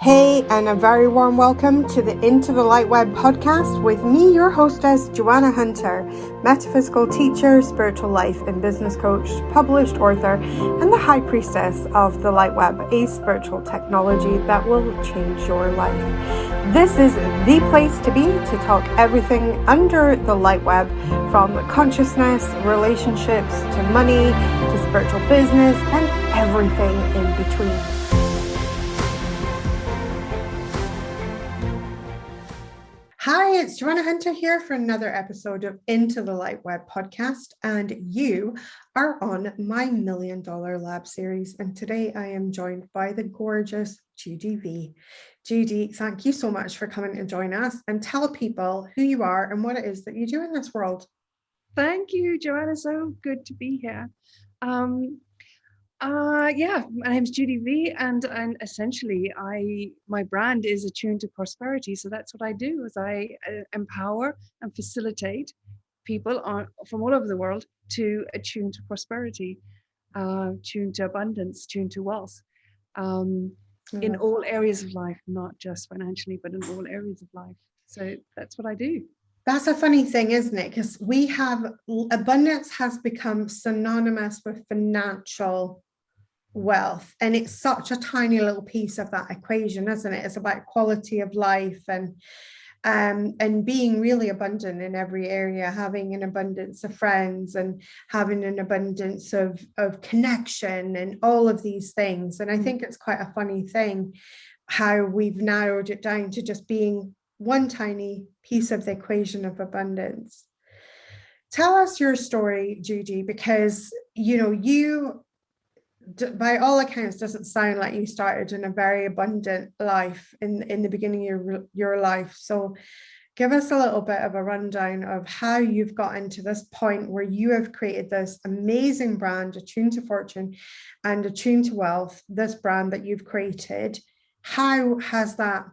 Hey, and a very warm welcome to the Into the LightWeb podcast with me, your hostess, Joanna Hunter, metaphysical teacher, spiritual life and business coach, published author, and the high priestess of the LightWeb, a spiritual technology that will change your life. This is the place to be to talk everything under the LightWeb, from consciousness, relationships, to money, to spiritual business, and everything in between. Hi, it's Joanna Hunter here for another episode of Into the LightWeb podcast, and you are on my $1 Million Lab series. And today I am joined by the gorgeous Judy Vee. Judy, thank you so much for coming to join us, and tell people who you are and what it is that you do in this world. Thank you, Joanna. So good to be here. My name's Judy Vee, and essentially my brand is Attune to Prosperity. So that's what I do, is I empower and facilitate people from all over the world to attune to prosperity, tune to abundance, tune to wealth, in all areas of life, not just financially, but in all areas of life. So that's what I do. That's a funny thing, isn't it? Because abundance has become synonymous with financial wealth, and it's such a tiny little piece of that equation, isn't it? It's about quality of life and being really abundant in every area, having an abundance of friends and having an abundance of connection and all of these things. And I think it's quite a funny thing how we've narrowed it down to just being one tiny piece of the equation of abundance. Tell us your story, Judy, because you, by all accounts, doesn't sound like you started in a very abundant life in the beginning of your life. So give us a little bit of a rundown of how you've gotten to this point where you have created this amazing brand, Attune to Fortune and Attune to Wealth, this brand that you've created. How has that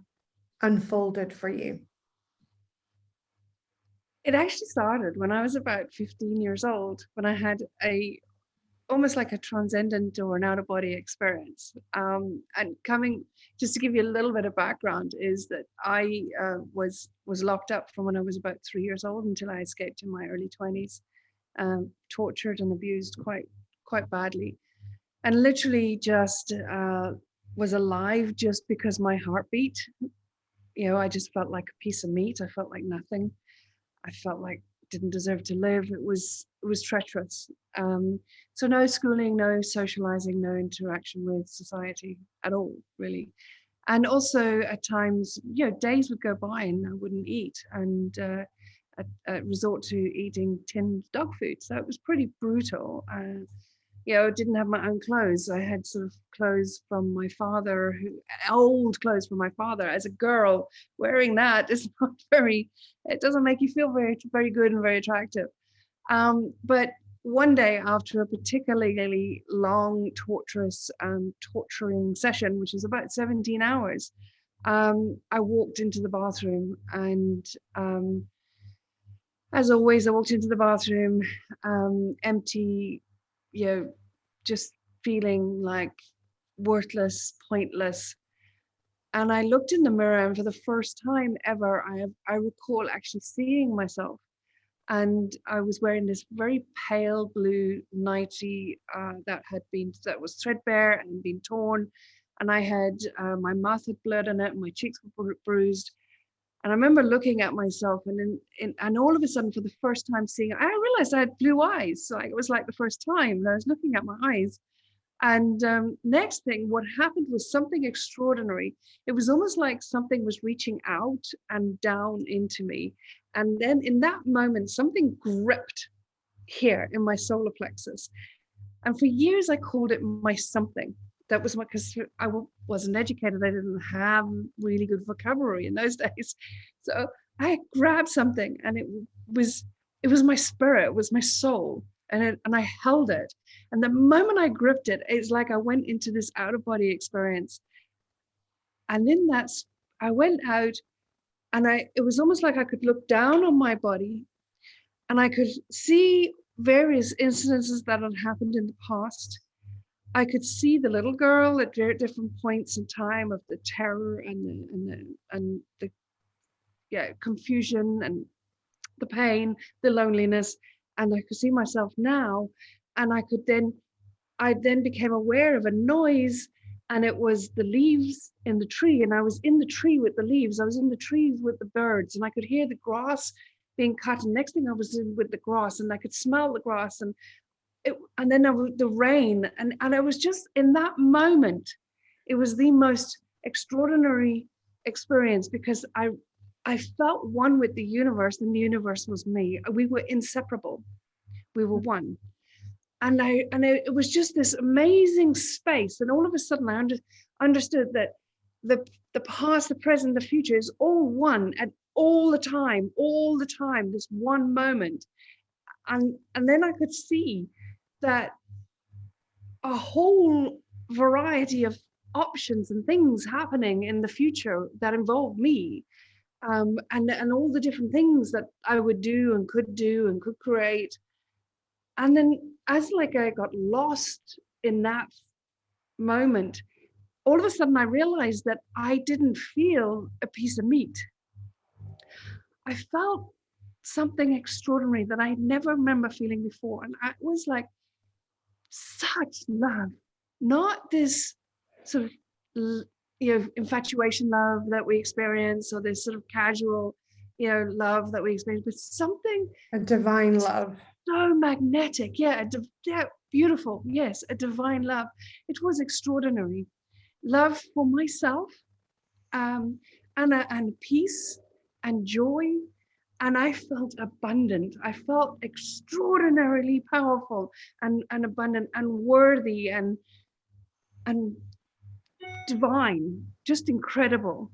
unfolded for you? It actually started when I was about 15 years old, when I had almost like a transcendent or an out-of-body experience. And just to give you a little bit of background, is that I was locked up from when I was about 3 years old until I escaped in my early 20s, tortured and abused quite badly, and literally just was alive just because my heart beat. I just felt like a piece of meat. I felt like nothing. I felt like didn't deserve to live. It was treacherous. So no schooling, no socializing, no interaction with society at all, really. And also at times, days would go by and I wouldn't eat, and resort to eating tinned dog food. So it was pretty brutal. I didn't have my own clothes. I had sort of clothes from my father, old clothes from my father. As a girl, wearing that is not it doesn't make you feel very, very good and very attractive. But one day, after a particularly long, torturous, torturing session, which was about 17 hours, I walked into the bathroom, and as always, I walked into the bathroom, empty, just feeling like worthless, pointless. And I looked in the mirror, and for the first time ever, I recall actually seeing myself. And I was wearing this very pale blue nightie that was threadbare and been torn. And I had, my mouth had blood in it, and my cheeks were bruised. And I remember looking at myself, and all of a sudden, for the first time I realized I had blue eyes. So it was like the first time that I was looking at my eyes. And next thing, what happened was something extraordinary. It was almost like something was reaching out and down into me. And then in that moment, something gripped here in my solar plexus. And for years, I called it my something. That was because I wasn't educated. I didn't have really good vocabulary in those days. So I grabbed something, and it was my spirit, it was my soul, and I held it. And the moment I gripped it, it's like I went into this out-of-body experience. And then I went out, and it was almost like I could look down on my body, and I could see various incidences that had happened in the past. I could see the little girl at different points in time of the terror and the confusion and the pain, the loneliness, and I could see myself now, and I then became aware of a noise, and it was the leaves in the tree, and I was in the tree with the leaves. I was in the trees with the birds, and I could hear the grass being cut. And next thing I was in with the grass, and I could smell the grass, and then the rain, and I was just in that moment. It was the most extraordinary experience because I felt one with the universe, and the universe was me. We were inseparable. We were one. And it was just this amazing space. And all of a sudden I understood that the past, the present, the future is all one at all the time, this one moment. And then I could see that a whole variety of options and things happening in the future that involve me, and all the different things that I would do and could create. And then as like I got lost in that moment, all of a sudden I realized that I didn't feel a piece of meat. I felt something extraordinary that I never remember feeling before. And it was like such love, not this sort of infatuation love that we experience, or this sort of casual love that we experience, but something, a divine love, so magnetic. Beautiful. Yes, a divine love. It was extraordinary. Love for myself, and peace and joy. And I felt abundant. I felt extraordinarily powerful and abundant and worthy and divine, just incredible.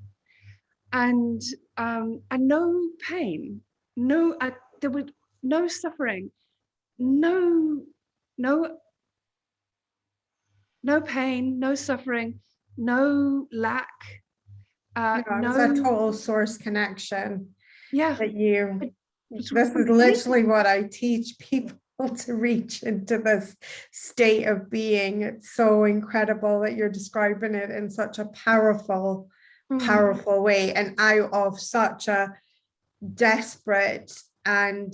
And no pain, there was no suffering, no pain, no suffering, no lack. it was a total source connection. Yeah. This is literally what I teach people, to reach into this state of being. It's so incredible that you're describing it in such a powerful way, and out of such a desperate and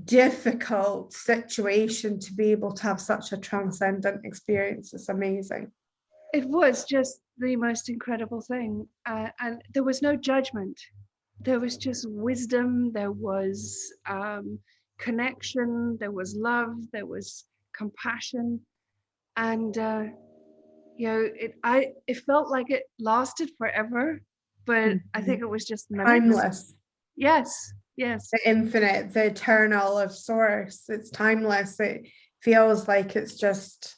difficult situation to be able to have such a transcendent experience. It's amazing. It was just the most incredible thing, and there was no judgment. There was just wisdom. There was connection. There was love. There was compassion, and it felt like it lasted forever, but I think it was just timeless. Yes. The infinite, the eternal of source. It's timeless. It feels like it's just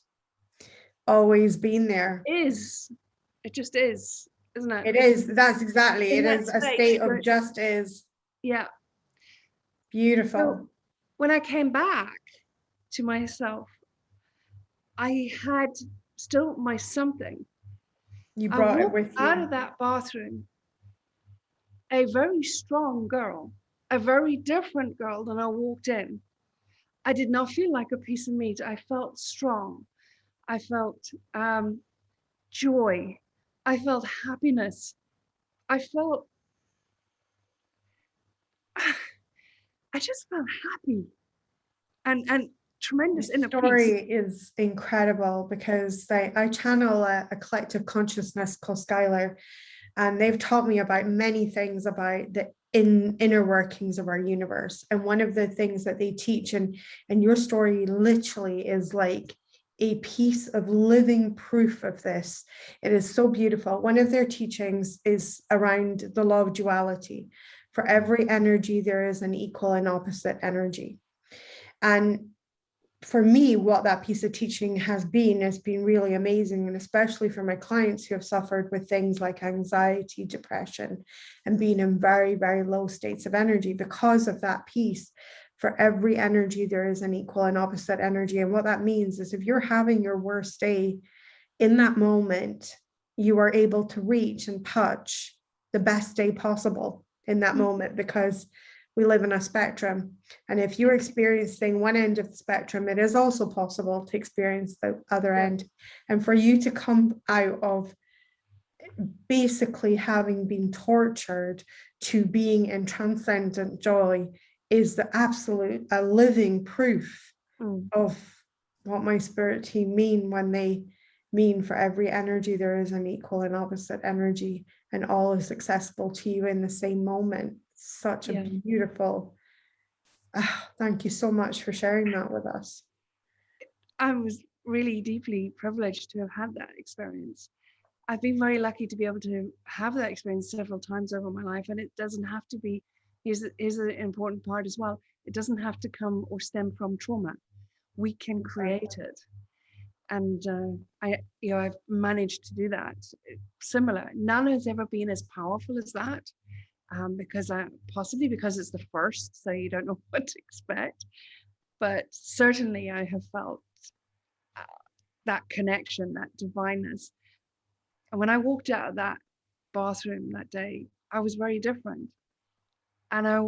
always been there. It just is, isn't it? It is. That's exactly. It is a state of just is. Yeah. Beautiful. So when I came back to myself, I had still my something. You brought it with you. Out of that bathroom, a very strong girl, a very different girl than I walked in. I did not feel like a piece of meat. I felt strong. I felt joy. I felt happiness. I just felt happy and tremendous inner peace. The story is incredible because I channel a collective consciousness called Skylar, and they've taught me about many things about the inner workings of our universe. And one of the things that they teach, and your story literally is like a piece of living proof of this. It is so beautiful. One of their teachings is around the law of duality. For every energy, there is an equal and opposite energy. And for me, what that piece of teaching has been really amazing, and especially for my clients who have suffered with things like anxiety, depression, and being in very, very low states of energy. Because of that piece, for every energy, there is an equal and opposite energy. And what that means is if you're having your worst day, in that moment, you are able to reach and touch the best day possible in that moment, because we live in a spectrum. And if you're experiencing one end of the spectrum, it is also possible to experience the other end. And for you to come out of basically having been tortured to being in transcendent joy is the absolute, a living proof of what my spirit team mean when they mean for every energy there is an equal and opposite energy, and all is accessible to you in the same moment. Such a beautiful, thank you so much for sharing that with us. I was really deeply privileged to have had that experience. I've been very lucky to be able to have that experience several times over my life, and it doesn't have to be, here's an important part as well, it doesn't have to come or stem from trauma. We can create it. And I've managed to do that. Similar, none has ever been as powerful as that, possibly because it's the first, so you don't know what to expect. But certainly I have felt that connection, that divineness. And when I walked out of that bathroom that day, I was very different. And I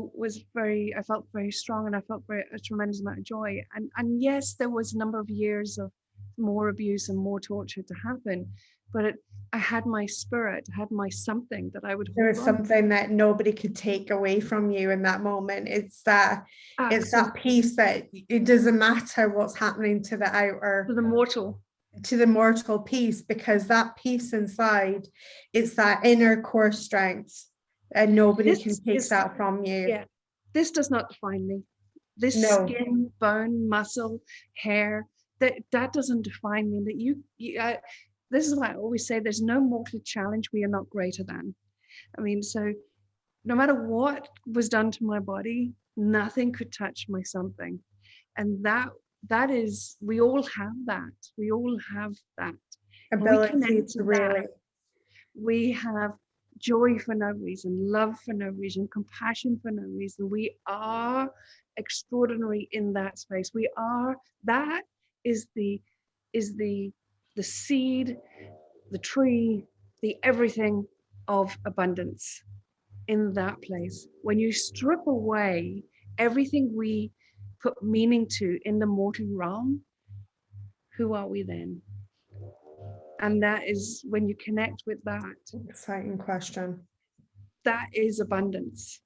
felt very strong, and I felt a tremendous amount of joy. And yes, there was a number of years of more abuse and more torture to happen, but I had my spirit, I had my something that I would hold. There was something that nobody could take away from you in that moment. It's that piece that it doesn't matter what's happening to the outer, to the mortal piece, because that piece inside, it's that inner core strength, and nobody can take that from you. Yeah, this does not define me. This skin, bone, muscle, hair, that doesn't define me. That this is why I always say there's no mortal challenge we are not greater than. I mean, so no matter what was done to my body, nothing could touch my something. And that is, we all have that. We all have that ability to really. We have joy for no reason, love for no reason, compassion for no reason. We are extraordinary in that space. We are, that is the seed, the tree, the everything of abundance in that place. When you strip away everything we put meaning to in the mortal realm, who are we then? And that is when you connect with that. Exciting question. That is abundance.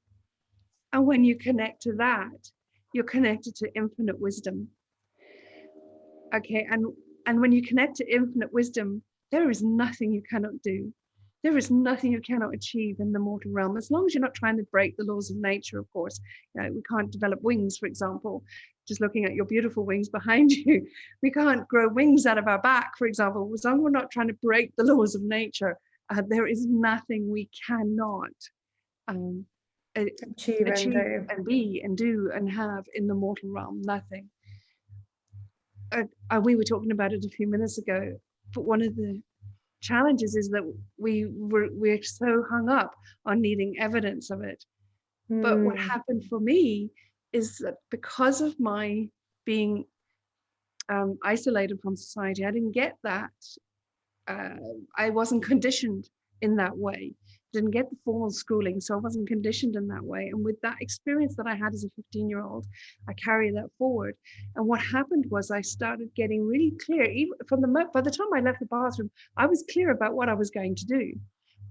And when you connect to that, you're connected to infinite wisdom. Okay, and when you connect to infinite wisdom, there is nothing you cannot do. There is nothing you cannot achieve in the mortal realm, as long as you're not trying to break the laws of nature, of course. You know, we can't develop wings, for example. Just looking at your beautiful wings behind you, we can't grow wings out of our back, for example. As long as we're not trying to break the laws of nature, there is nothing we cannot achieve and be and do and have in the mortal realm. Nothing. We were talking about it a few minutes ago, but one of the challenges is that we're so hung up on needing evidence of it. But what happened for me is that because of my being isolated from society, I didn't get that. I wasn't conditioned in that way. Didn't get the formal schooling, so I wasn't conditioned in that way. And with that experience that I had as a 15-year-old, I carry that forward. And what happened was I started getting really clear. Even by the time I left the bathroom, I was clear about what I was going to do.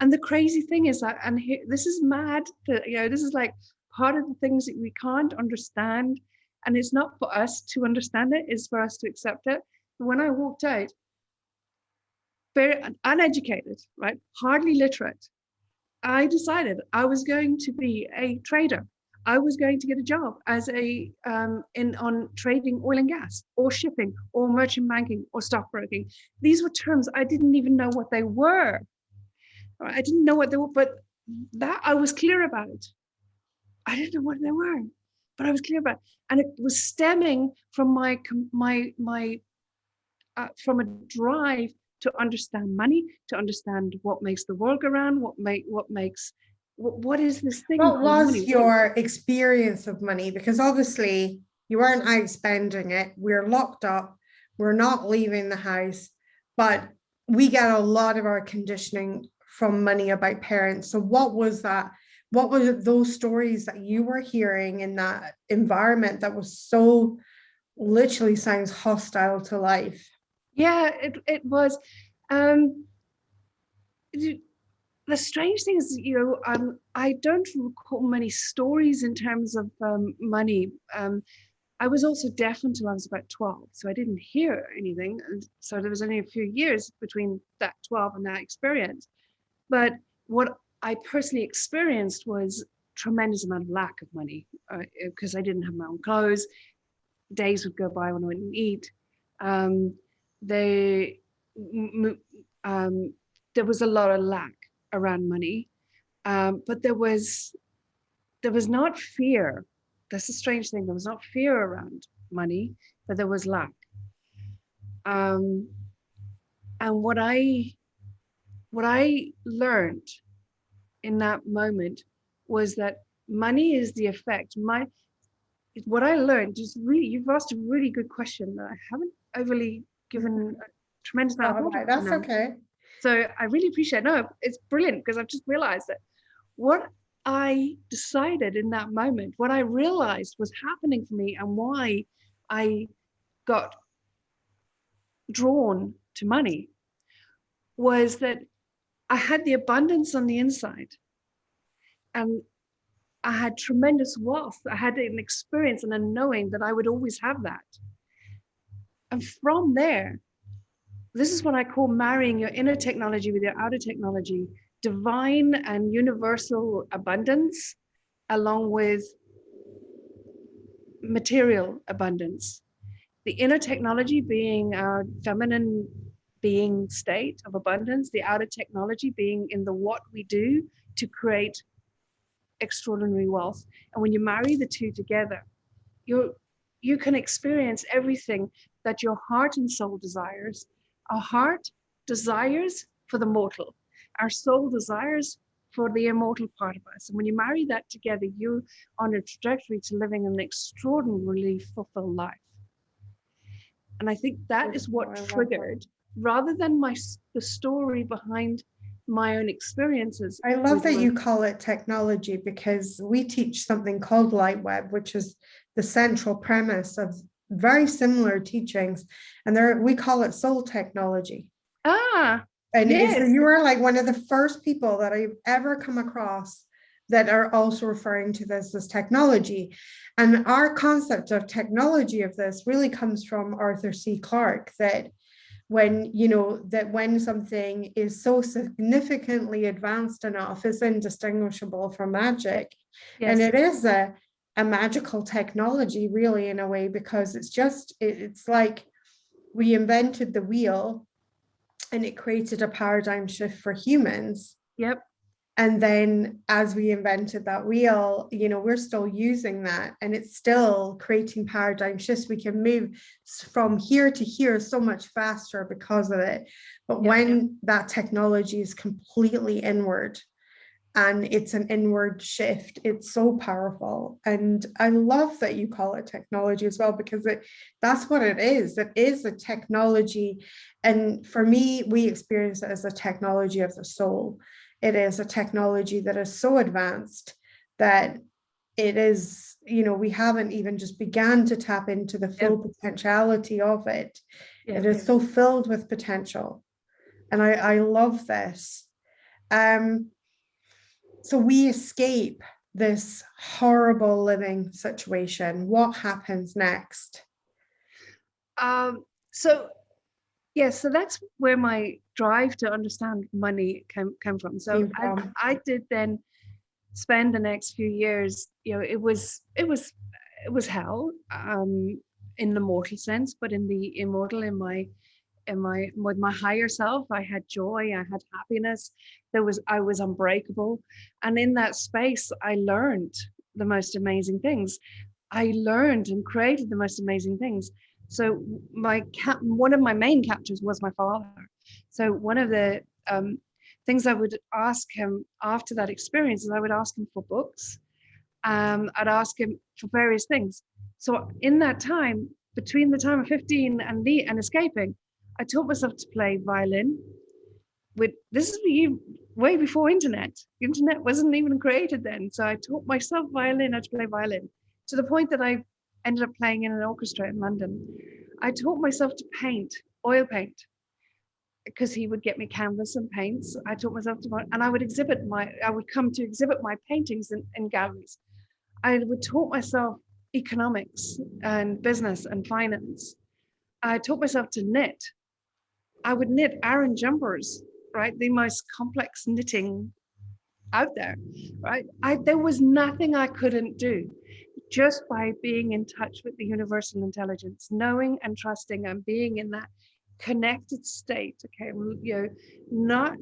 And the crazy thing is that, and here, this is mad, this is like part of the things that we can't understand. And it's not for us to understand it, it's for us to accept it. But when I walked out, very uneducated, right, hardly literate, I decided I was going to be a trader. I was going to get a job as on trading oil and gas, or shipping, or merchant banking, or stockbroking. These were terms I didn't even know what they were. I didn't know what they were, but that I was clear about. I didn't know what they were, but I was clear about it. And it was stemming from from a drive to understand money, to understand what makes the world go round, what is this thing? What was your experience of money? Because obviously you weren't out spending it. We're locked up. We're not leaving the house, but we get a lot of our conditioning from money about parents. So what was that? what were those stories that you were hearing in that environment that was so literally sounds hostile to life? Yeah, it was. Um, the strange thing is, I don't recall many stories in terms of money. I was also deaf until I was about 12, so I didn't hear anything. And so there was only a few years between that 12 and that experience. But what I personally experienced was tremendous amount of lack of money because I didn't have my own clothes. Days would go by when I wouldn't eat. Um, they, there was a lot of lack around money, but there was not fear. That's a strange thing. There was not fear around money, but there was lack. And what I learned in that moment was that money is the effect. What I learned is really, you've asked a really good question that I haven't overly given a tremendous amount of thought about. That's okay. So I really appreciate it. No, it's brilliant because I've just realized that what I decided in that moment, what I realized was happening for me and why I got drawn to money was that I had the abundance on the inside and I had tremendous wealth. I had an experience and a knowing that I would always have that. And from there, this is what I call marrying your inner technology with your outer technology, divine and universal abundance, along with material abundance. The inner technology being our feminine being state of abundance, the outer technology being in the what we do to create extraordinary wealth. And when you marry the two together, you can experience everything that your heart and soul desires. Our heart desires for the mortal. Our soul desires for the immortal part of us. And when you marry that together, you're on a trajectory to living an extraordinarily fulfilled life. And I think that is what triggered, rather than the story behind my own experiences. I love that you call it technology, because we teach something called LightWeb, which is the central premise of very similar teachings, and we call it soul technology. And yes. You are like one of the first people that I've ever come across that are also referring to this as technology. And our concept of technology of this really comes from Arthur C. Clarke, that when something is so significantly advanced enough, it's indistinguishable from magic. Yes. And it is a magical technology, really, in a way, because it's like we invented the wheel and it created a paradigm shift for humans. Yep. And then as we invented that wheel, we're still using that, and it's still creating paradigm shifts. We can move from here to here so much faster because of it. But when that technology is completely inward and it's an inward shift, it's so powerful. And I love that you call it technology as well, because that's what it is. It is a technology. And for me, we experience it as a technology of the soul. It is a technology that is so advanced that it is, we haven't even just began to tap into the full potentiality of it. It is so filled with potential. And I love this. So we escape this horrible living situation. What happens next? So that's where my drive to understand money came from. So I did then spend the next few years, it was hell, in the mortal sense, but in the immortal, with my higher self, I had joy, I had happiness. I was unbreakable. And in that space, I learned the most amazing things. I learned and created the most amazing things. So one of my main captors was my father. So one of the things I would ask him after that experience is I would ask him for books. I'd ask him for various things. So in that time, between the time of 15 and escaping, I taught myself to play violin, this is way before internet. The internet wasn't even created then. So I taught myself violin, how to play violin, to the point that I ended up playing in an orchestra in London. I taught myself to paint, oil paint, because he would get me canvas and paints. I taught myself to, and I would come to exhibit my paintings in galleries. I would taught myself economics and business and finance. I taught myself to knit. I would knit Aran jumpers, right? The most complex knitting out there, right? There was nothing I couldn't do just by being in touch with the universal intelligence, knowing and trusting and being in that connected state. Okay, not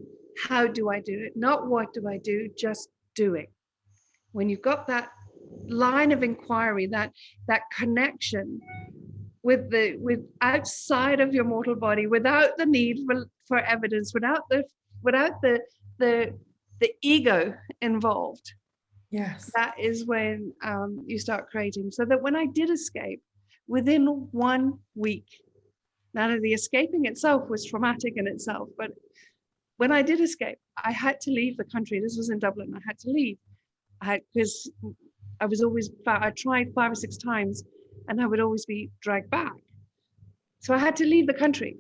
how do I do it, not what do I do, just doing. When you've got that line of inquiry, that connection with outside of your mortal body, without the need for evidence, without the ego involved. Yes. That is when you start creating. So that when I did escape, within 1 week, now the escaping itself was traumatic in itself, but when I did escape, I had to leave the country. This was in Dublin. I had to leave. Because I tried 5 or 6 times and I would always be dragged back. So I had to leave the country.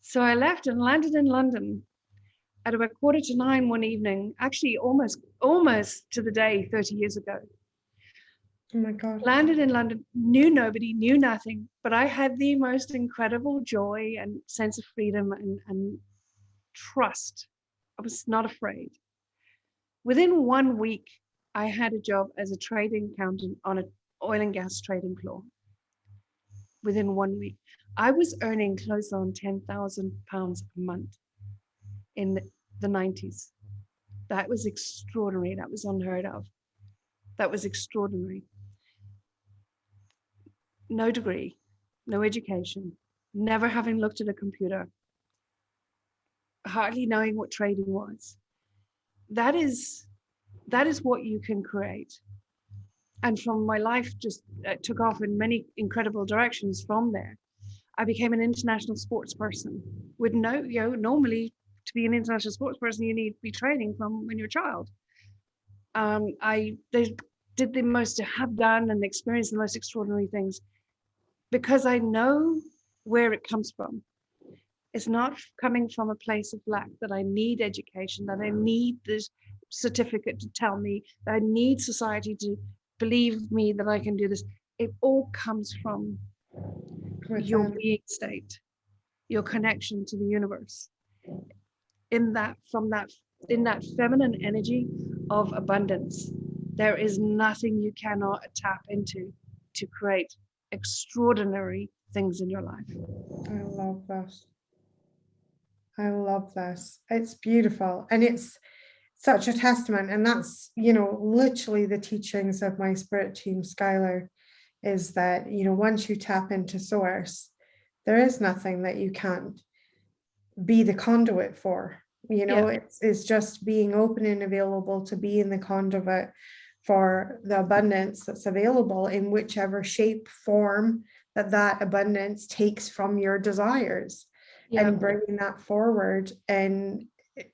So I left and landed in London at about 9:15 one evening, actually almost to the day 30 years ago. Oh my God. Landed in London, knew nobody, knew nothing, but I had the most incredible joy and sense of freedom and trust. I was not afraid. Within 1 week, I had a job as a trading accountant on an oil and gas trading floor. Within 1 week, I was earning close on £10,000 a month in the 90s. That was extraordinary. That was unheard of. That was extraordinary. No degree, no education, never having looked at a computer, hardly knowing what trading was. That is what you can create. And from my life just took off in many incredible directions from there. I became an international sports person with normally to be an international sports person, you need to be training from when you're a child. I did the most, have done and experienced the most extraordinary things because I know where it comes from. It's not coming from a place of lack, that I need education, that I need this certificate to tell me, that I need society to believe me that I can do this. It all comes from your being state, your connection to the universe. In that feminine energy of abundance, there is nothing you cannot tap into to create extraordinary things in your life. I love this. I love this. It's beautiful. And it's such a testament. And that's, literally the teachings of my spirit team, Skylar, is that, once you tap into source, there is nothing that you can't be the conduit for. It's just being open and available to be in the conduit for the abundance that's available in whichever shape, form that abundance takes from your desires. And bringing that forward, and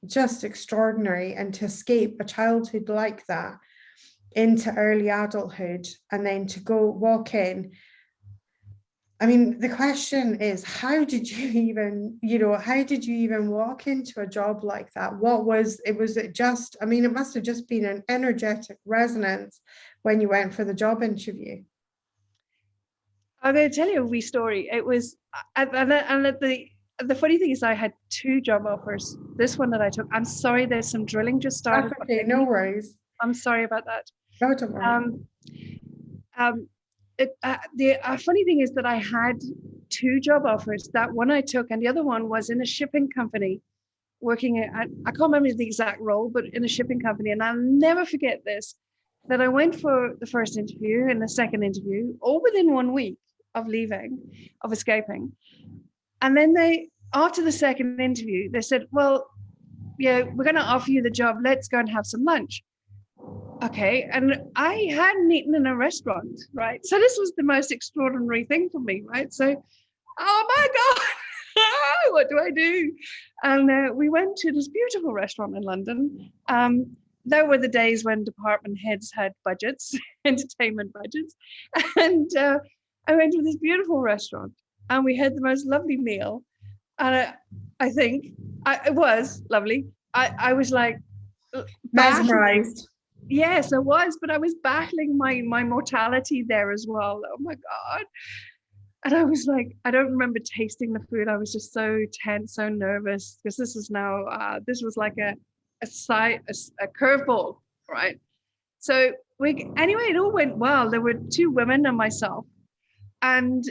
just extraordinary. And to escape a childhood like that into early adulthood and then to go walk in. I mean, the question is, how did you even walk into a job like that? It must have just been an energetic resonance when you went for the job interview. I'm going to tell you a wee story. It was, the funny thing is I had 2 job offers. This one that I took, I'm sorry, there's some drilling just started. That's okay, no worries. I'm sorry about that. No, don't worry. The funny thing is that I had 2 job offers. That one I took, and the other one was in a shipping company, working at, I can't remember the exact role, but in a shipping company. And I'll never forget this, that I went for the first interview and the second interview, all within 1 week of escaping. And then after the second interview, they said, well, we're going to offer you the job. Let's go and have some lunch. Okay. And I hadn't eaten in a restaurant, right? So this was the most extraordinary thing for me, right? So, oh my God, what do I do? And we went to this beautiful restaurant in London. There were the days when department heads had budgets, entertainment budgets. And I went to this beautiful restaurant and we had the most lovely meal. And I think it was lovely. I was like, Mesmerized. yes, I was, but I was battling my mortality there as well. Oh my God. And I was like, I don't remember tasting the food. I was just so tense, so nervous, because this is now, this was like a curveball, right? So anyway, it all went well. There were two women and myself. And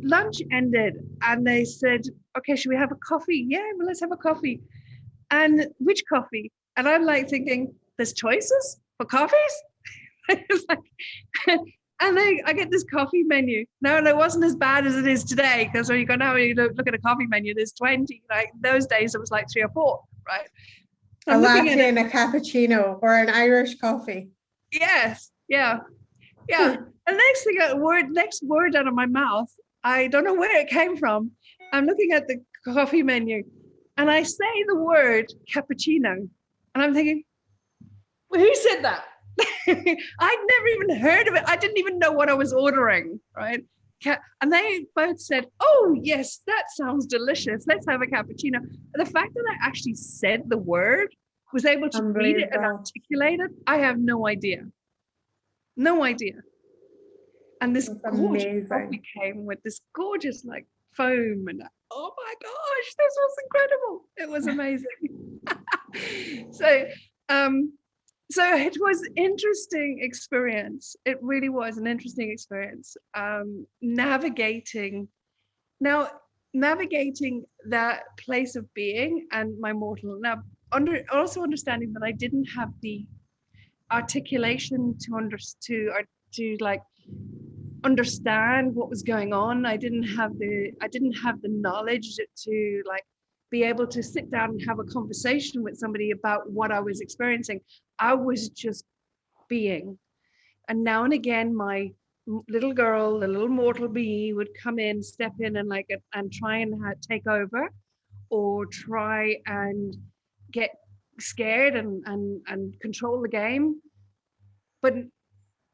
lunch ended and they said, okay, should we have a coffee? Yeah, well, let's have a coffee. And which coffee? And I'm like thinking, there's choices for coffees? It's like, and then I get this coffee menu. No, and it wasn't as bad as it is today, because when you go now, you look at a coffee menu, there's 20. Like those days, it was like 3 or 4, right? A latte and a cappuccino or an Irish coffee. Yes, yeah. And next thing, next word out of my mouth, I don't know where it came from. I'm looking at the coffee menu, and I say the word cappuccino, and I'm thinking, well, who said that? I'd never even heard of it. I didn't even know what I was ordering, right? And they both said, oh, yes, that sounds delicious. Let's have a cappuccino. The fact that I actually said the word, was able to read it and articulate it, I have no idea. No idea. And this gorgeous coffee came with this gorgeous like foam, and oh my gosh, this was incredible. It was amazing. So it was an interesting experience. It really was an interesting experience. Navigating that place of being and my mortal. Now, also understanding that I didn't have the articulation to understand what was going on. I didn't have the knowledge to like be able to sit down and have a conversation with somebody about what I was experiencing. I was just being. And now and again, my little girl, the little mortal bee, would come in, step in, and try and take over, or try and get scared and control the game. But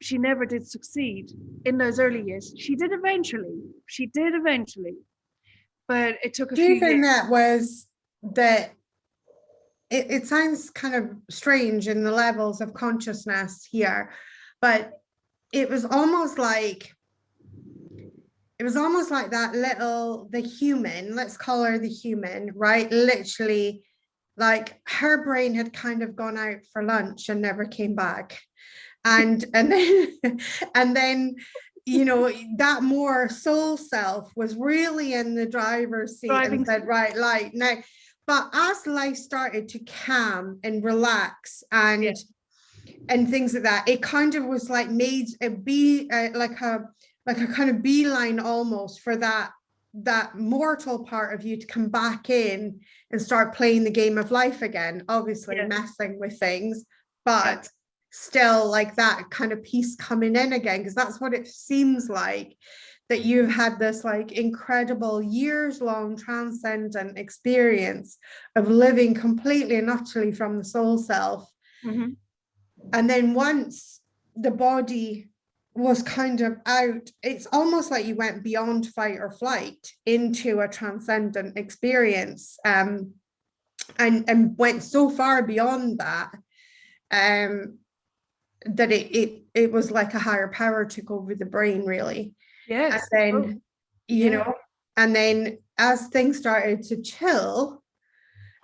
she never did succeed in those early years. She did eventually, but it took a few years. Do you think that was that? It sounds kind of strange in the levels of consciousness here, but it was almost like the human, let's call her the human, right? Literally, like her brain had kind of gone out for lunch and never came back. And then you know, that more soul self was really in the driver's seat and said, right, like now. But as life started to calm and relax and things like that, it kind of was like made like a kind of beeline almost for that mortal part of you to come back in and start playing the game of life again, obviously messing with things, but still like that kind of piece coming in again, because that's what it seems like, that you had this like incredible years-long transcendent experience of living completely and utterly from the soul self. Mm-hmm. And then once the body was kind of out, it's almost like you went beyond fight or flight into a transcendent experience, and went so far beyond that, that it was like a higher power took over the brain, really. Yes. And then, you know, and then as things started to chill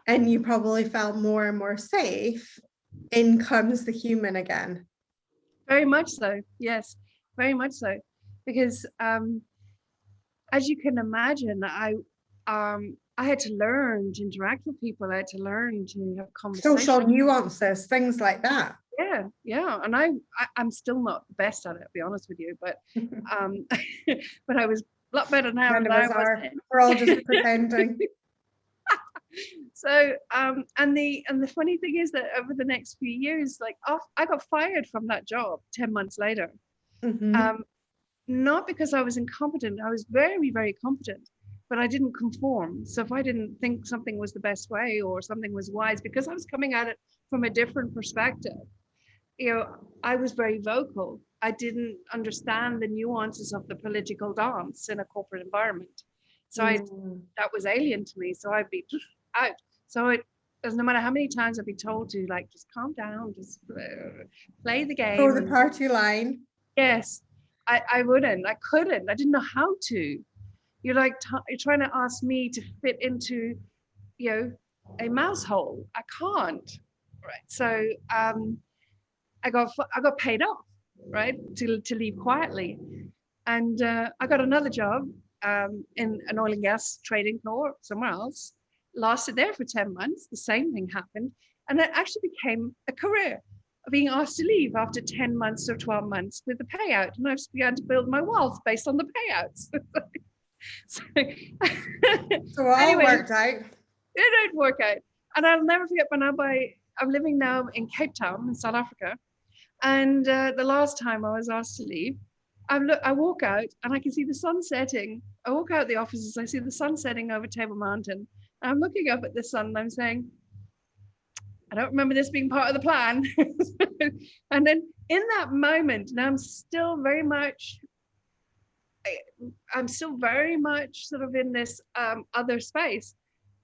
and you probably felt more and more safe, in comes the human again. Very much so. Yes, very much so. Because as you can imagine, I had to learn to interact with people. I had to learn to have conversations. Social nuances, things like that. Yeah. And I'm still not the best at it, to be honest with you, but but I was a lot better now than I was then. We're all just pretending. So and the funny thing is that over the next few years, like I got fired from that job 10 months later. Mm-hmm. not because I was incompetent. I was very, very competent, but I didn't conform. So if I didn't think something was the best way or something was wise, because I was coming at it from a different perspective, I was very vocal. I didn't understand the nuances of the political dance in a corporate environment. So that was alien to me. So I'd be out. So it doesn't, no matter how many times I'd be told to, like, just calm down, just play the game. Throw the party line. Yes, I wouldn't. I couldn't. I didn't know how to. You're like, you're trying to ask me to fit into, a mouse hole. I can't. Right. So I got paid off, right, to leave quietly, and I got another job in an oil and gas trading floor somewhere else. Lasted there for 10 months. The same thing happened, and it actually became a career. Being asked to leave after 10 months or 12 months with the payout, and I just began to build my wealth based on the payouts. So it all worked out. It did work out, and I'll never forget when I'm living now in Cape Town in South Africa. And the last time I was asked to leave, I walk out and I can see the sun setting. I walk out the offices, I see the sun setting over Table Mountain. And I'm looking up at the sun and I'm saying, I don't remember this being part of the plan. And then in that moment, now I'm still very much sort of in this other space.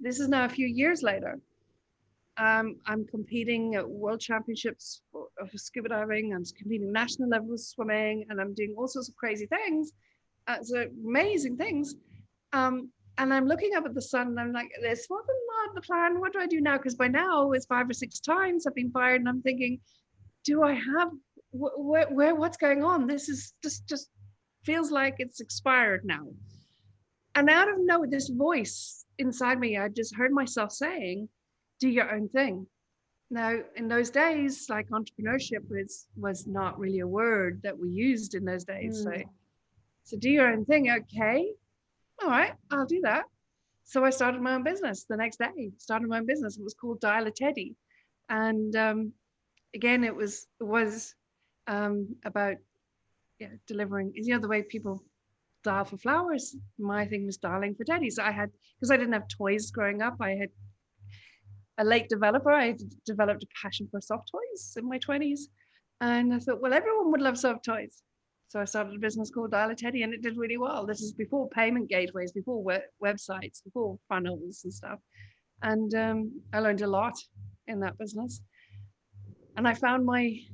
This is now a few years later. I'm competing at world championships of scuba diving. I'm competing national level swimming, and I'm doing all sorts of crazy things, so amazing things. And I'm looking up at the sun, and I'm like, "This wasn't not the plan. What do I do now?" Because by now it's 5 or 6 times I've been fired, and I'm thinking, "Do I have where? What's going on? This is just feels like it's expired now." And out of nowhere, this voice inside me, I just heard myself saying, do your own thing. Now, in those days, like, entrepreneurship was not really a word that we used in those days. So do your own thing. Okay. All right, I'll do that. So I started my own business the next day. Started my own business. It was called Dial a Teddy. And again, it was about delivering, the way people dial for flowers. My thing was dialing for teddies. Because I didn't have toys growing up, I had a late developer. I developed a passion for soft toys in my 20s. And I thought, well, everyone would love soft toys. So I started a business called Dial a Teddy, and it did really well. This is before payment gateways, before websites, before funnels and stuff. And I learned a lot in that business. And I found my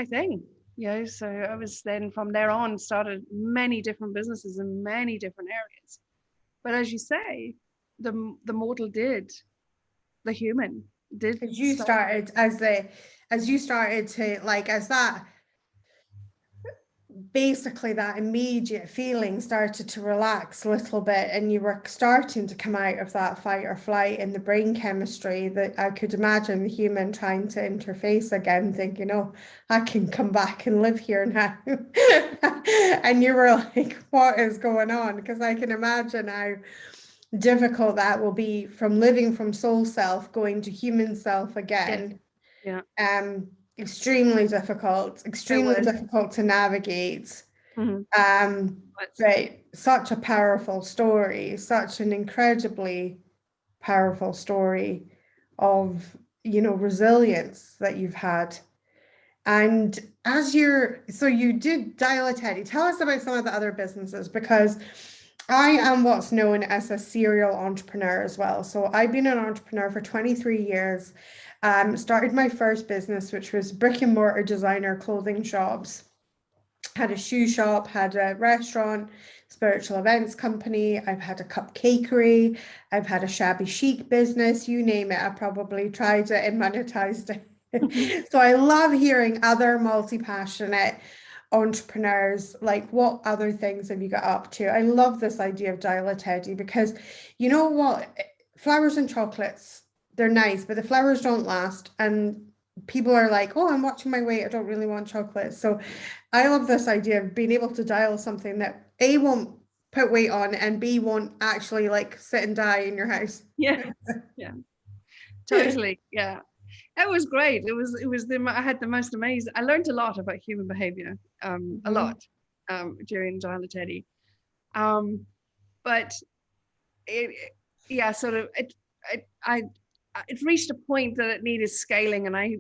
thing. So I was then, from there on, started many different businesses in many different areas. But as you say, the mortal did. The human did. As you started to, like, as that, basically that immediate feeling started to relax a little bit, and you were starting to come out of that fight or flight in the brain chemistry, that I could imagine the human trying to interface again, thinking, oh, I can come back and live here now. And you were like, what is going on? Because I can imagine how difficult that will be, from living from soul self going to human self again. Extremely difficult to navigate. But such a powerful story, such an incredibly powerful story of resilience that you've had. And so you did Dial a Teddy. Tell us about some of the other businesses, because I am what's known as a serial entrepreneur as well. So I've been an entrepreneur for 23 years. Started my first business, which was brick and mortar designer clothing shops. Had a shoe shop, had a restaurant, spiritual events company. I've had a cupcakery. I've had a shabby chic business. You name it, I probably tried it and monetized it. So I love hearing other multi-passionate entrepreneurs, like, what other things have you got up to? I love this idea of Dial a Teddy, because you know what, flowers and chocolates, they're nice, but the flowers don't last, and people are like, oh, I'm watching my weight, I don't really want chocolate. So I love this idea of being able to dial something that A, won't put weight on, and B, won't actually, like, sit and die in your house. Totally. It was great. I had the most amazing, I learned a lot about human behavior, a lot. during Teddy. But yeah, sort of it reached a point that it needed scaling, and I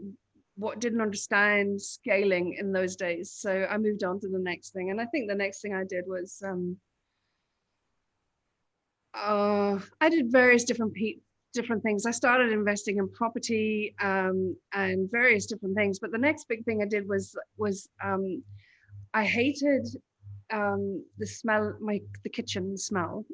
didn't understand scaling in those days. So I moved on to the next thing. And I think the next thing I did was I did various different things. I started investing in property and various different things. But the next big thing I did was I hated the smell, the kitchen smell.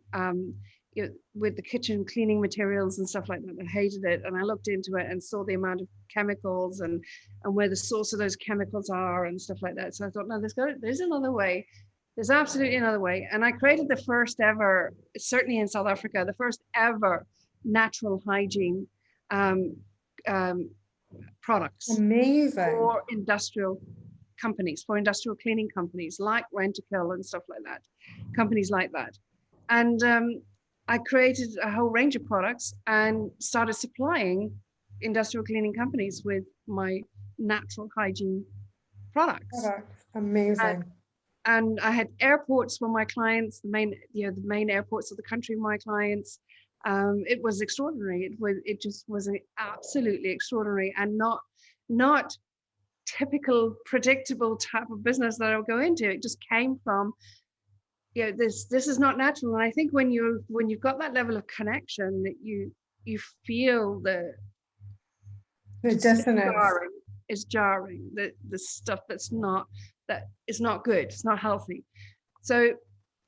With the kitchen cleaning materials and stuff like that, I hated it. And I looked into it and saw the amount of chemicals and where the source of those chemicals are and stuff like that. So I thought, no, there's another way. There's absolutely another way. And I created the first ever, certainly in South Africa, the first ever natural hygiene products. Amazing. For industrial companies, for industrial cleaning companies like Rent-A-Kill and stuff like that, companies like that. And I created a whole range of products and started supplying industrial cleaning companies with my natural hygiene products. Amazing. And I had airports for my clients, the main airports of the country, my clients. It was extraordinary. It just was an absolutely extraordinary and not typical, predictable type of business that I would go into. It just came from, this is not natural. And I think when you've got that level of connection, that you feel the dissonance. It's jarring. The stuff that is not good. It's not healthy. So,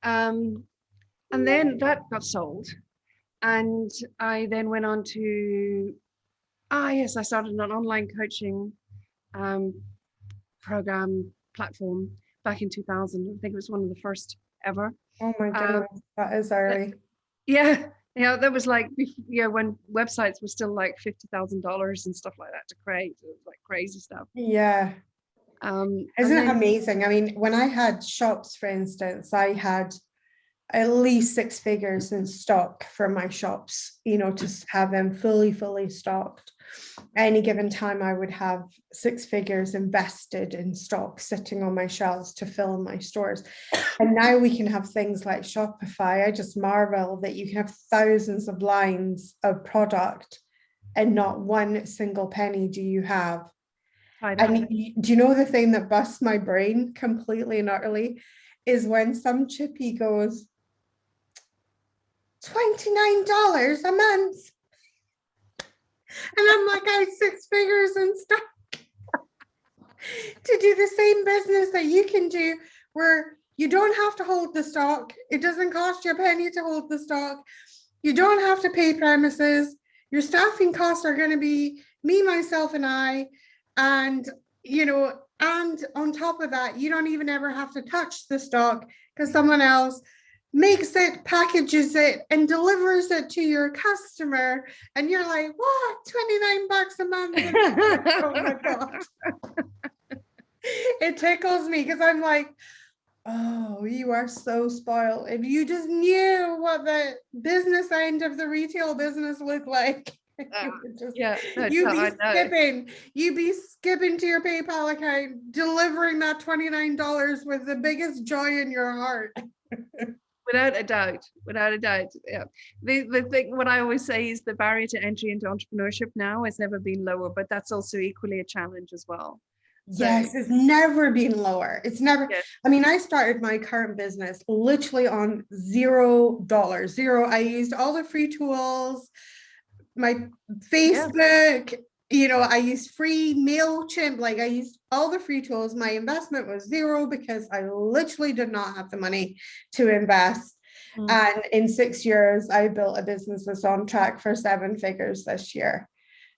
and then that got sold, and I then went on to, I started an online coaching program platform back in 2000. I think it was one of the first ever. Oh my goodness, that is early. Yeah, that was like, when websites were still like $50,000 and stuff like that to create. It was like crazy stuff. Yeah. Isn't it amazing? I mean, when I had shops, for instance, I had at least 6 figures in stock for my shops, to have them fully stocked. Any given time, I would have 6 figures invested in stock sitting on my shelves to fill my stores. And now we can have things like Shopify. I just marvel that you can have thousands of lines of product and not one single penny do you have. And do you know the thing that busts my brain completely and utterly is when some chippy goes, $29 a month. And I'm like, I had 6 figures in stock to do the same business that you can do, where you don't have to hold the stock. It doesn't cost you a penny to hold the stock. You don't have to pay premises. Your staffing costs are going to be me, myself, and I. And, and on top of that, you don't even ever have to touch the stock because someone else makes it, packages it, and delivers it to your customer. And you're like, what? $29 a month? Oh my God. It tickles me because I'm like, oh, you are so spoiled. If you just knew what the business end of the retail business looked like. You'd be skipping to your PayPal account, delivering that $29 with the biggest joy in your heart. Without a doubt. Yeah. The thing, what I always say is the barrier to entry into entrepreneurship now has never been lower, but that's also equally a challenge as well. Yes, it's never been lower. It's never. Yes. I mean, I started my current business literally on $0. I used all the free tools, my Facebook, I used free MailChimp, like I used all the free tools. My investment was $0 because I literally did not have the money to invest. And in 6 years, I built a business that's on track for 7 figures this year.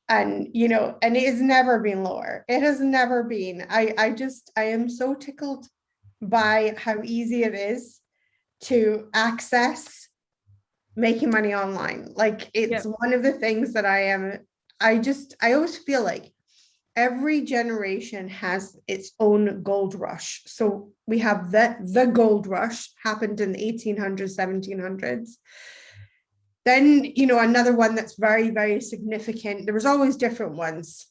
And, and it has never been lower. It has never been. I am so tickled by how easy it is to access making money online. Like it's one of the things that I always feel like every generation has its own gold rush. So we have the gold rush happened in the 1800s, 1700s. Then, another one that's very, very significant. There was always different ones.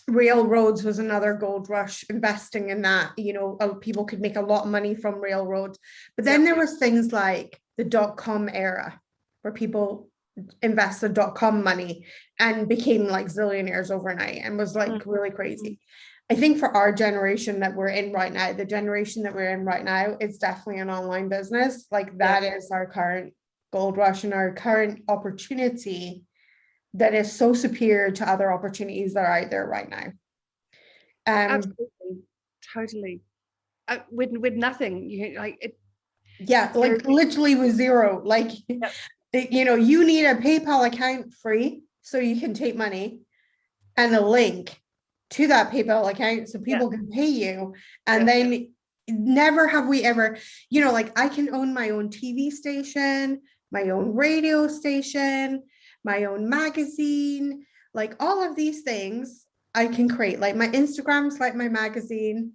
railroads was another gold rush, investing in that, people could make a lot of money from railroads. But then there was things like the dot-com era, where people invested dot-com money and became like zillionaires overnight, and was like really crazy. I think for our generation that we're in right now, the generation that we're in right now, it's definitely an online business. Like that is our current gold rush and our current opportunity that is so superior to other opportunities that are out there right now. Absolutely, totally. With nothing, like literally with zero. Like, you need a PayPal account free so you can take money, and a link to that PayPal account so people can pay you. And then never have we ever, like I can own my own TV station, my own radio station, my own magazine, like all of these things I can create. Like my Instagram's like my magazine,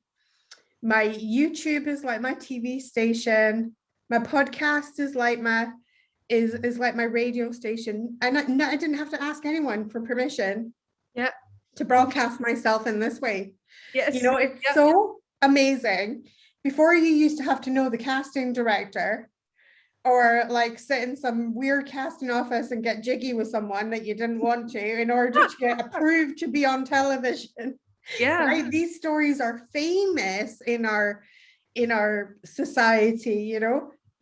my YouTube is like my TV station, my podcast is like my radio station. And I didn't have to ask anyone for permission to broadcast myself in this way. It's so amazing. Before, you used to have to know the casting director, or like sit in some weird casting office and get jiggy with someone that you didn't want to in order to get approved to be on television. Right? These stories are famous in our society,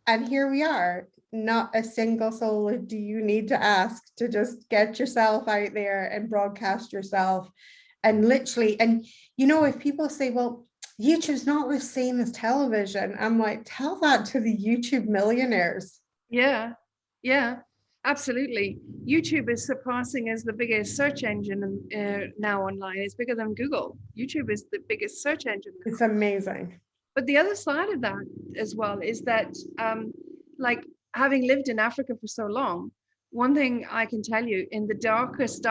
and here we are. Not a single soul do you need to ask to just get yourself out there and broadcast yourself. And literally, and if people say, well, YouTube's not the same as television, I'm like, tell that to the YouTube millionaires. Yeah, absolutely. YouTube is surpassing as the biggest search engine now online. It's bigger than Google. YouTube is the biggest search engine now. It's amazing. But the other side of that as well is that, like having lived in Africa for so long, one thing I can tell you, in the darkest,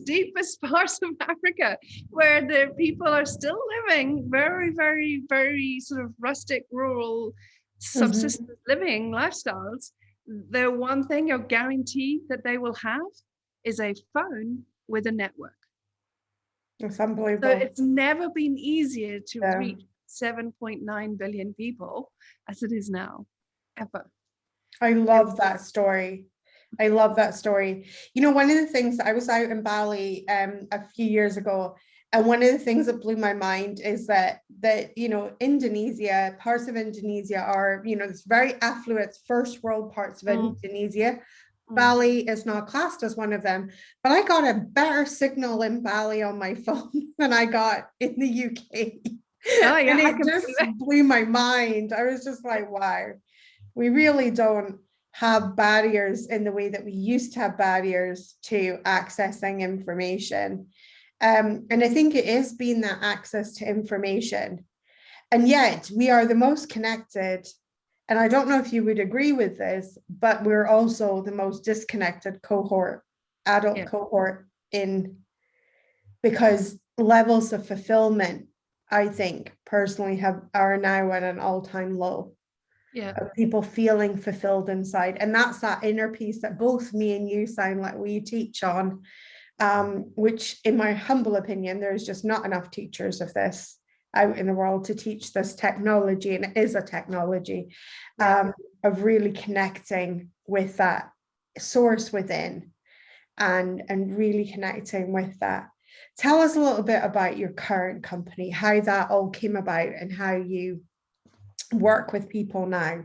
deepest parts of Africa, where the people are still living very, very, very sort of rustic, rural, subsistence living lifestyles, the one thing you're guaranteed that they will have is a phone with a network. It's unbelievable. So it's never been easier to reach 7.9 billion people as it is now, ever. I love that story. One of the things, I was out in Bali a few years ago, and one of the things that blew my mind is that Indonesia, parts of Indonesia are, it's very affluent, first world parts of Indonesia. Bali is not classed as one of them, but I got a better signal in Bali on my phone than I got in the UK. And it just blew my mind. I was just like, wow, we really don't have barriers in the way that we used to have barriers to accessing information. And I think it is being that access to information. And yet we are the most connected. And I don't know if you would agree with this, but we're also the most disconnected adult cohort because levels of fulfillment, I think personally are now at an all-time low. Of people feeling fulfilled inside. And that's that inner peace that both me and you sound like we teach on, which in my humble opinion, there's just not enough teachers of this out in the world to teach this technology, and it is a technology of really connecting with that source within and really connecting with that. Tell us a little bit about your current company, how that all came about and how you work with people now.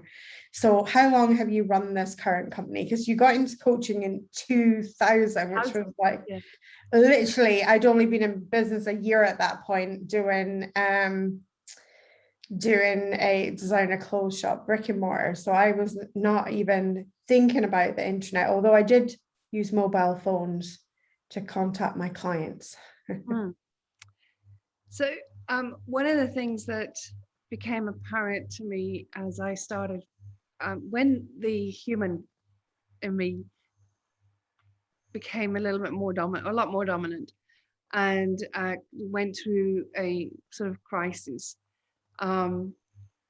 So how long have you run this current company? Because you got into coaching in 2000, which was like literally, I'd only been in business a year at that point, doing a designer clothes shop, brick and mortar. So I was not even thinking about the internet, although I did use mobile phones to contact my clients. So one of the things that became apparent to me as I started, when the human in me became a lot more dominant, and went through a sort of crisis,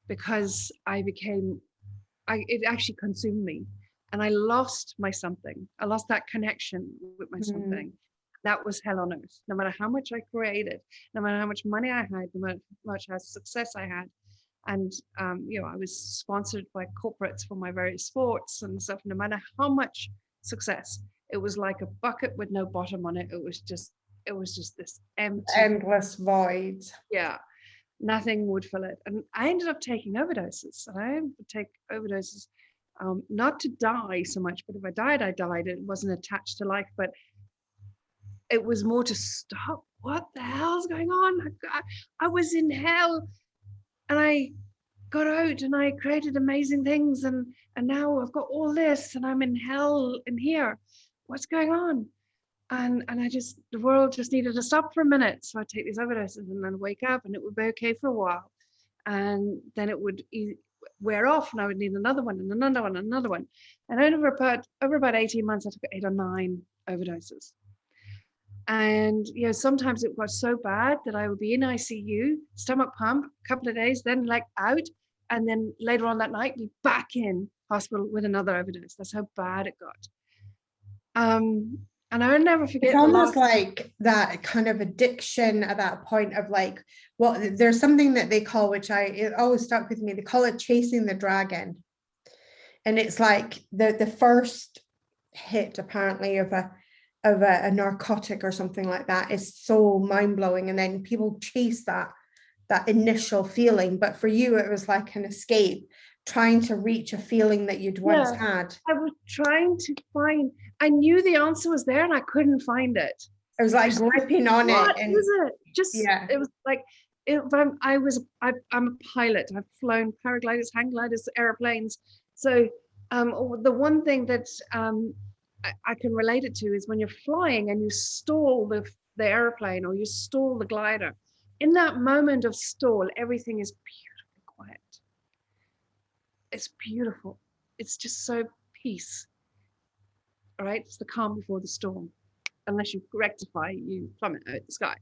because it actually consumed me, and I lost my something. I lost that connection with my something, that was hell on earth. No matter how much I created, no matter how much money I had, no matter how much success I had. And, I was sponsored by corporates for my various sports and stuff. No matter how much success, it was like a bucket with no bottom on it. It was just this empty, endless void. yeah, nothing would fill it. And I ended up taking overdoses. And I would take overdoses, not to die so much, but if I died, I died. It wasn't attached to life, but it was more to stop. What the hell's going on? I was in hell, and I got out and I created amazing things, and now I've got all this and I'm in hell in here. What's going on? And the world just needed to stop for a minute. So I'd take these overdoses and then wake up, and it would be okay for a while. And then it would wear off, and I would need another one and another one and another one. And over about 18 months, I took 8 or 9 overdoses. And sometimes it got so bad that I would be in ICU, stomach pump, a couple of days, then like out, and then later on that night be back in hospital with another overdose. That's how bad it got. And I'll never forget. It's almost like that kind of addiction at that point of like, well, there's something that they call, which it always stuck with me. They call it chasing the dragon, and it's like the first hit apparently of a narcotic or something like that is so mind-blowing, and then people chase that initial feeling. But for you, it was like an escape, trying to reach a feeling that you'd once had. I was trying to find, I knew the answer was there and I couldn't find it. It was like gripping on it. What is it? It was like, I'm a pilot. I've flown paragliders, hang gliders, airplanes. So the one thing that I can relate it to is when you're flying and you stall the airplane or you stall the glider. In that moment of stall, everything is beautifully quiet. It's beautiful. It's just so peace. All right, it's the calm before the storm. Unless you rectify, you plummet out the sky.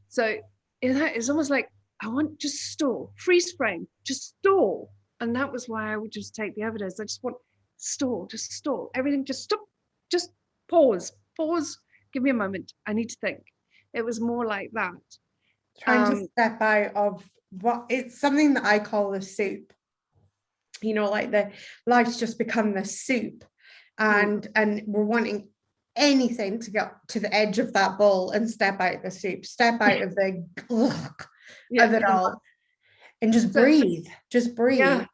So it's almost like I want just stall, freeze frame, just stall. And that was why I would just take the overdose. I just want stall, just stall. Everything just stop, just pause, give me a moment. I need to think. It was more like that. Trying to step out of it's something that I call the soup. Like the life's just become the soup, and we're wanting anything to get to the edge of that bowl and step out of the soup, step out of the of it all, and just breathe. Yeah.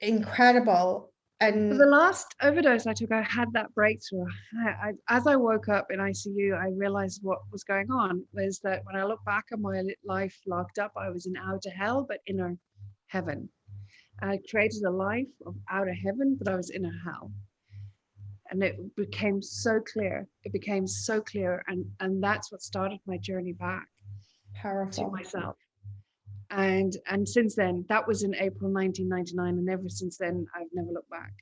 Incredible. And for the last overdose I took, I had that breakthrough. As I woke up in ICU, I realized what was going on was that when I look back at my life locked up, I was in outer hell, but inner heaven. I created a life of outer heaven, but I was inner hell. And it became so clear. And that's what started my journey back. Powerful. To myself. And since then, that was in April 1999, and ever since then I've never looked back.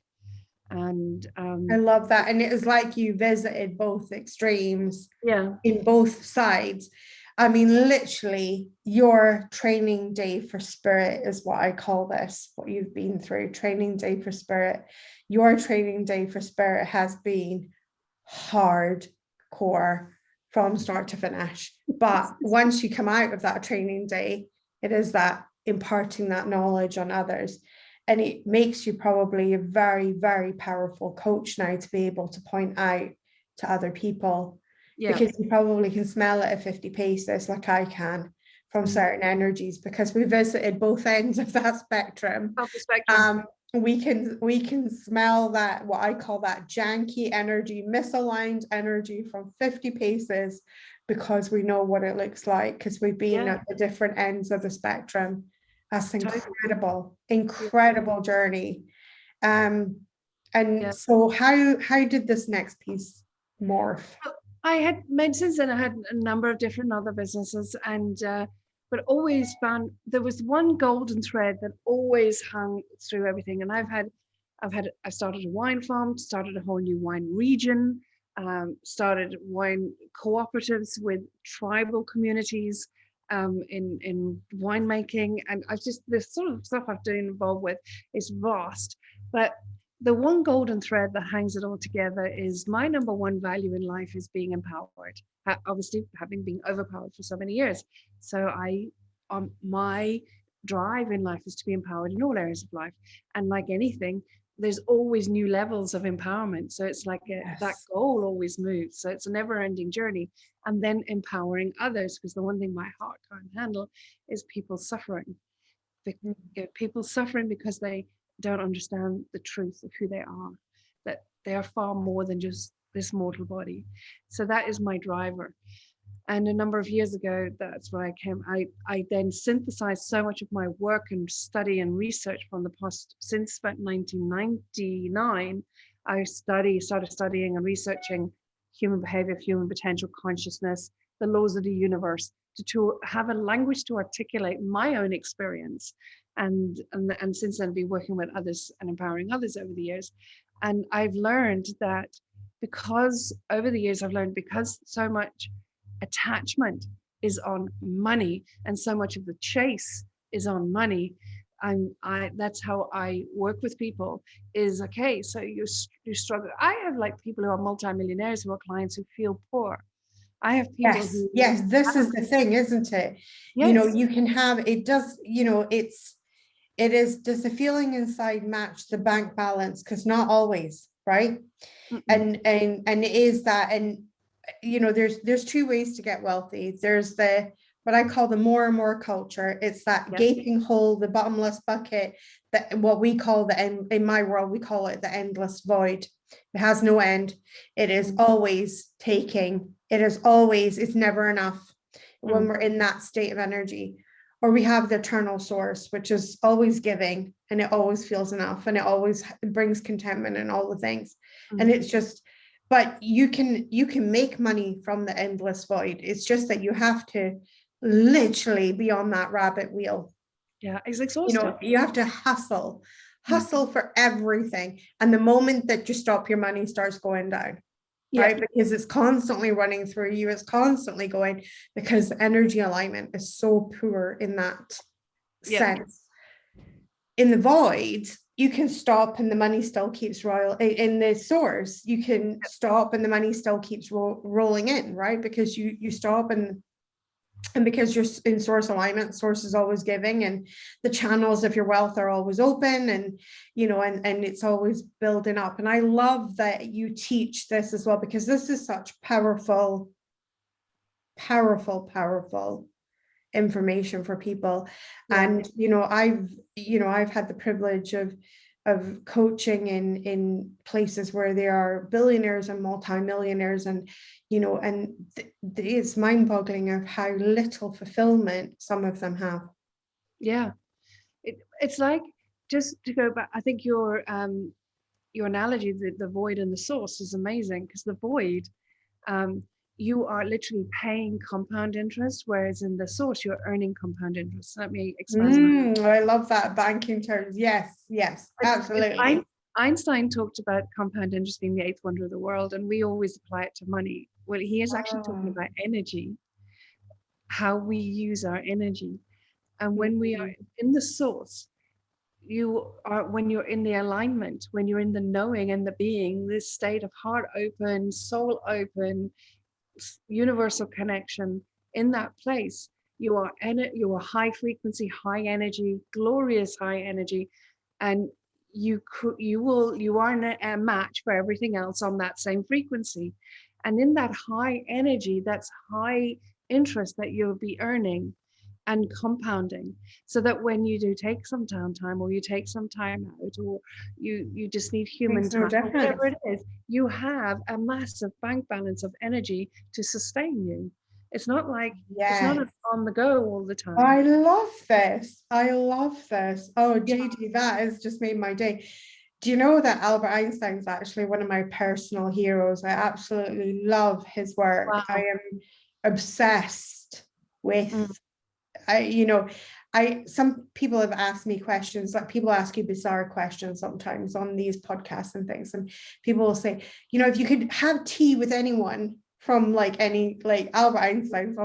And I love that. And it was like you visited both extremes, in both sides. I mean, literally your training day for spirit is what I call this, what you've been through, training day for spirit. Your training day for spirit has been hardcore from start to finish. But once you come out of that training day, it is that imparting that knowledge on others. And it makes you probably a very, very powerful coach now to be able to point out to other people, because you probably can smell it at 50 paces like I can from certain energies, because we visited both ends of that spectrum. We can smell that, what I call that janky energy, misaligned energy from 50 paces, because we know what it looks like, because we've been at the different ends of the spectrum. That's incredible journey. So how did this next piece morph? I had made, since then I had a number of different other businesses, and but always found there was one golden thread that always hung through everything. And I started a wine farm, started a whole new wine region, started wine cooperatives with tribal communities in winemaking, and I've just, this sort of stuff I've been involved with is vast. But the one golden thread that hangs it all together is my number one value in life is being empowered. Obviously, having been overpowered for so many years. So my drive in life is to be empowered in all areas of life. And like anything, there's always new levels of empowerment. So it's like that goal always moves. So it's a never ending journey. And then empowering others, because the one thing my heart can't handle is people suffering. People suffering because they don't understand the truth of who they are, that they are far more than just this mortal body. So that is my driver. And a number of years ago, that's where I then synthesized so much of my work and study and research from the past since about 1999. I started studying and researching human behavior, human potential, consciousness, the laws of the universe, to have a language to articulate my own experience. And since then, be working with others and empowering others over the years. And I've learned that because so much attachment is on money and so much of the chase is on money, that's how I work with people is, okay, so you struggle. I have like people who are multimillionaires who are clients who feel poor. I have people yes, this is the thing, isn't it? Yes. You know, you can have, it does, you know, does the feeling inside match the bank balance? Because not always, right? And it is that, and you know, there's two ways to get wealthy. There's what I call the more and more culture. It's that gaping hole, the bottomless bucket, that what we call in my world, we call it the endless void. It has no end. It is always taking. It's never enough when we're in that state of energy. Or we have the eternal source, which is always giving, and it always feels enough, and it always brings contentment and all the things. And it's just, but you can make money from the endless void. It's just that you have to literally be on that rabbit wheel. Yeah, it's exhausting. You know, you have to hustle for everything. And the moment that you stop, your money starts going down. Right? Because it's constantly running through you, it's constantly going, because the energy alignment is so poor in that sense. In the void, you can stop and the money still keeps in the source, you can stop and the money still keeps rolling in, right? Because you stop and because you're in source alignment, source is always giving, and the channels of your wealth are always open, and you know, and it's always building up. And I love that you teach this as well, because this is such powerful information for people. And you know, I've had the privilege of coaching in places where there are billionaires and multimillionaires, and you know, and it's mind-boggling of how little fulfillment some of them have. It's like, just to go back, I think your analogy, the void and the source, is amazing, because the void, you are literally paying compound interest, whereas in the source you're earning compound interest. Let me expand. I love that, banking terms. Yes, absolutely. Einstein talked about compound interest being the eighth wonder of the world, and we always apply it to money. Well, he is actually talking about energy, how we use our energy. And when we are in the source, when you're in the alignment, when you're in the knowing and the being, this state of heart open, soul open, universal connection, in that place, you are high frequency, high energy, glorious high energy, and you are a match for everything else on that same frequency. And in that high energy, that's high interest that you'll be earning and compounding, so that when you do take some downtime, or you take some time out, or you just need human time, or whatever it is, you have a massive bank balance of energy to sustain you. It's not like it's not on the go all the time. I love this. Oh, Judy, that has just made my day. Do you know that Albert Einstein's actually one of my personal heroes? I absolutely love his work. Wow. I am obsessed with some people have asked me questions, like people ask you bizarre questions sometimes on these podcasts and things, and people will say, you know, if you could have tea with anyone from like Albert Einstein's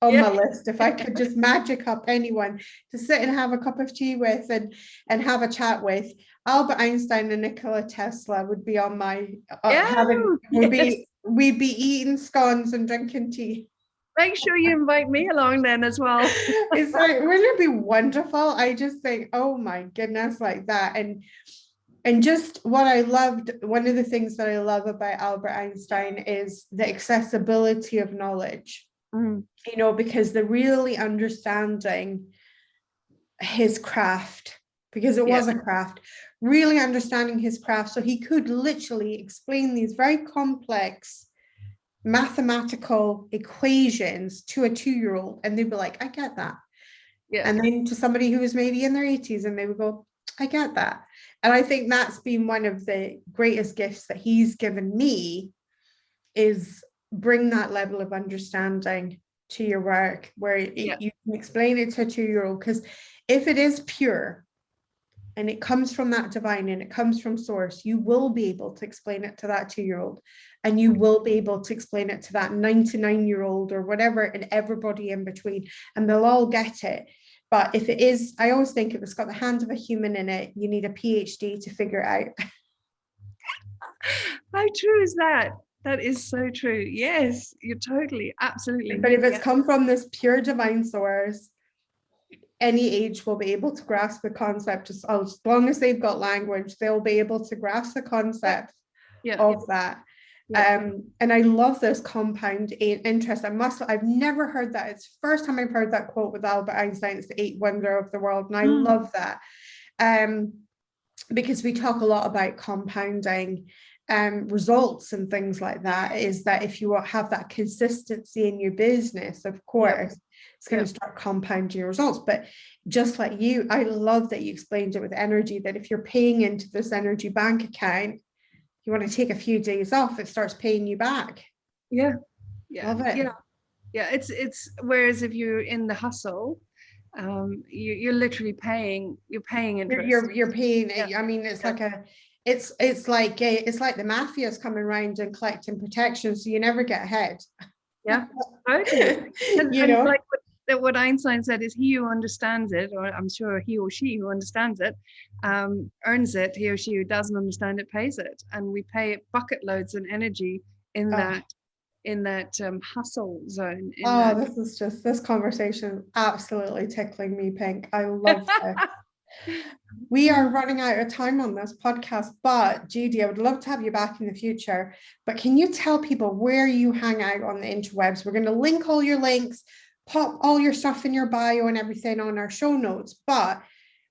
on my list. If I could just magic up anyone to sit and have a cup of tea with and have a chat with, Albert Einstein and Nikola Tesla would be on my we'd be eating scones and drinking tea. Make sure you invite me along then as well. It's like, wouldn't it be wonderful? I just think, oh my goodness, like that. And just what I loved, one of the things that I love about Albert Einstein is the accessibility of knowledge, you know, because they're really understanding his craft, because it was a craft, really understanding his craft. So he could literally explain these very complex mathematical equations to a 2-year-old, and they'd be like, I get that. And then to somebody who was maybe in their 80s, and they would go, I get that. And I think that's been one of the greatest gifts that he's given me, is bring that level of understanding to your work, where you can explain it to a 2-year-old. Because if it is pure and it comes from that divine and it comes from source, you will be able to explain it to that 2-year-old, and you will be able to explain it to that 99-year-old or whatever, and everybody in between, and they'll all get it. But if it is, I always think if it's got the hand of a human in it, you need a PhD to figure it out. How true is that? That is so true. Yes, you're totally, absolutely. But if it's come from this pure divine source, any age will be able to grasp the concept. As long as they've got language, they'll be able to grasp the concept of that. And I love this compound interest. I've never heard that. It's the first time I've heard that quote with Albert Einstein. It's the 8th wonder of the world. And I love that. Because we talk a lot about compounding results and things like that, is that if you have that consistency in your business, of course, it's going to start compounding your results. But just like you, I love that you explained it with energy, that if you're paying into this energy bank account, you want to take a few days off, it starts paying you back. Love it. It's whereas if you're in the hustle, you're literally paying interest. You're paying. I mean, it's like it's like the mafia's coming around and collecting protection, so you never get ahead. Totally. You know, like what Einstein said is, he who understands it, or I'm sure he or she who understands it, earns it. He or she who doesn't understand it pays it. And we pay it bucket loads of energy in that hustle zone. This conversation absolutely tickling me pink. I love this. We are running out of time on this podcast, but Judy, I would love to have you back in the future. But can you tell people where you hang out on the interwebs? We're going to link all your links, pop all your stuff in your bio and everything on our show notes. But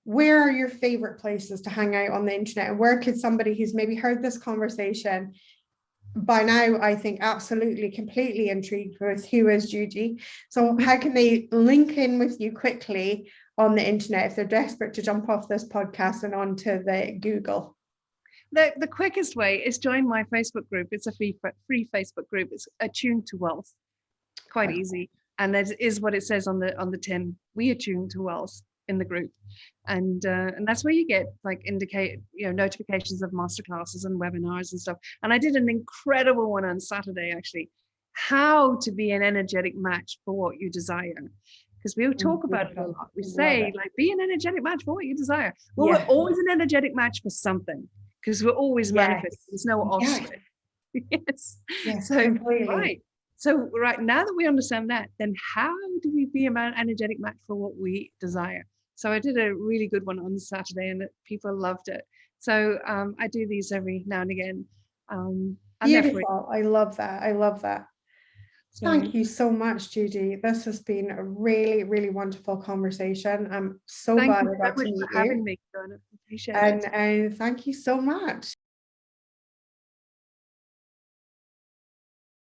where are your favorite places to hang out on the internet? And where could somebody who's maybe heard this conversation by now, I think absolutely, completely intrigued with who is Judy? So how can they link in with you quickly on the internet if they're desperate to jump off this podcast and onto the Google? The quickest way is join my Facebook group. It's a free Facebook group. It's Attune to Wealth. Quite easy. And that is what it says on the tin. We attune to wealth in the group. And that's where you get like notifications of masterclasses and webinars and stuff. And I did an incredible one on Saturday, actually, how to be an energetic match for what you desire. Because we talk about it a lot. We say, like, be an energetic match for what you desire. Well, we're always an energetic match for something, because we're always manifesting. There's no opposite. Yes. So, completely. Right. So, right now that we understand that, then how do we be an energetic match for what we desire? So I did a really good one on Saturday, and people loved it. So I do these every now and again. Beautiful. I love that. So, thank you so much, Judy. This has been a really, really wonderful conversation. I'm so glad I got to meet you. Thank you for having me, Joanna. Appreciate it. And thank you so much.